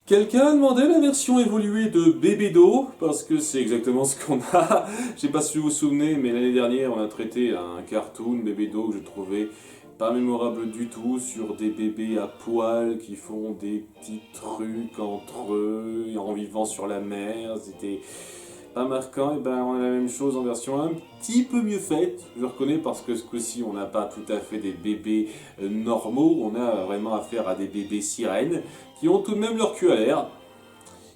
Quelqu'un a demandé la version évoluée de Bébédo, parce que c'est exactement ce qu'on a. Je sais pas si vous vous souvenez, mais l'année dernière, on a traité un cartoon Bébédo que je trouvais pas mémorable du tout, sur des bébés à poil qui font des petits trucs entre eux, en vivant sur la mer. C'était pas marquant. Et ben, on a la même chose en version un petit peu mieux faite, je reconnais, parce que ce coup-ci, on n'a pas tout à fait des bébés normaux, on a vraiment affaire à des bébés sirènes qui ont tout de même leur cul à l'air.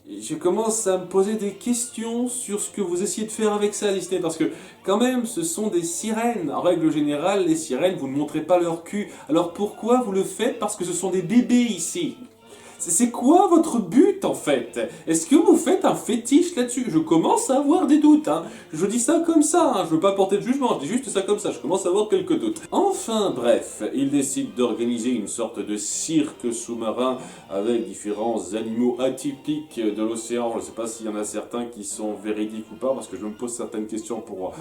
Et je commence à me poser des questions sur ce que vous essayez de faire avec ça, Disney, parce que quand même, ce sont des sirènes. En règle générale, les sirènes, vous ne montrez pas leur cul. Alors pourquoi vous le faites? Parce que ce sont des bébés ici. C'est quoi votre but en fait? Est-ce que vous faites un fétiche là-dessus? Je commence à avoir des doutes, hein. Je dis ça comme ça, hein. Je veux pas porter de jugement, je dis juste ça comme ça, je commence à avoir quelques doutes. Enfin bref, il décide d'organiser une sorte de cirque sous-marin avec différents animaux atypiques de l'océan. Je sais pas s'il y en a certains qui sont véridiques ou pas, parce que je me pose certaines questions pour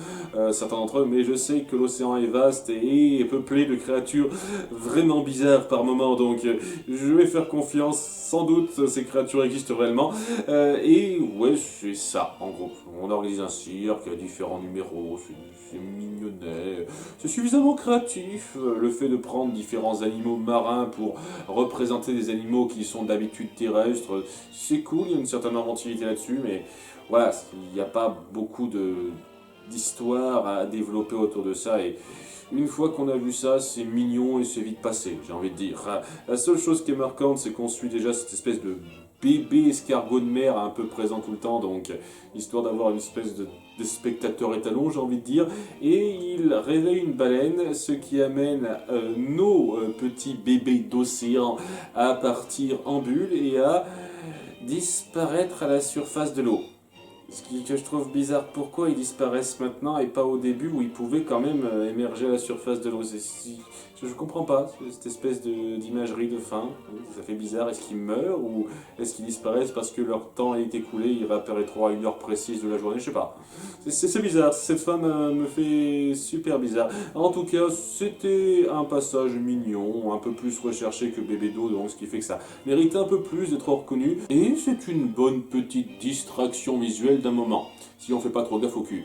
certains d'entre eux, mais je sais que l'océan est vaste et peuplé de créatures vraiment bizarres par moments, donc je vais faire confiance. Sans doute, ces créatures existent réellement. Et ouais, c'est ça, en gros. On organise un cirque, il y a différents numéros, c'est mignonnet, c'est suffisamment créatif. Le fait de prendre différents animaux marins pour représenter des animaux qui sont d'habitude terrestres, c'est cool, il y a une certaine inventivité là-dessus, mais voilà, il n'y a pas beaucoup d'histoire à développer autour de ça. Et une fois qu'on a vu ça, c'est mignon et c'est vite passé, j'ai envie de dire. La seule chose qui est marquante, c'est qu'on suit déjà cette espèce de bébé escargot de mer un peu présent tout le temps, donc histoire d'avoir une espèce de spectateur étalon, j'ai envie de dire. Et il réveille une baleine, ce qui amène nos petits bébés d'océan à partir en bulle et à disparaître à la surface de l'eau. Ce que je trouve bizarre, pourquoi ils disparaissent maintenant et pas au début où ils pouvaient quand même émerger à la surface de l'eau. Je comprends pas cette espèce d'imagerie de fin. Ça fait bizarre. Est-ce qu'ils meurent ou est-ce qu'ils disparaissent parce que leur temps est écoulé, ils réapparaîtront à une heure précise de la journée? Je sais pas. C'est bizarre. Cette fin me fait super bizarre. En tout cas, c'était un passage mignon, un peu plus recherché que Bébé d'eau, donc ce qui fait que ça mérite un peu plus d'être reconnu. Et c'est une bonne petite distraction visuelle d'un moment, si on fait pas trop gaffe au cul.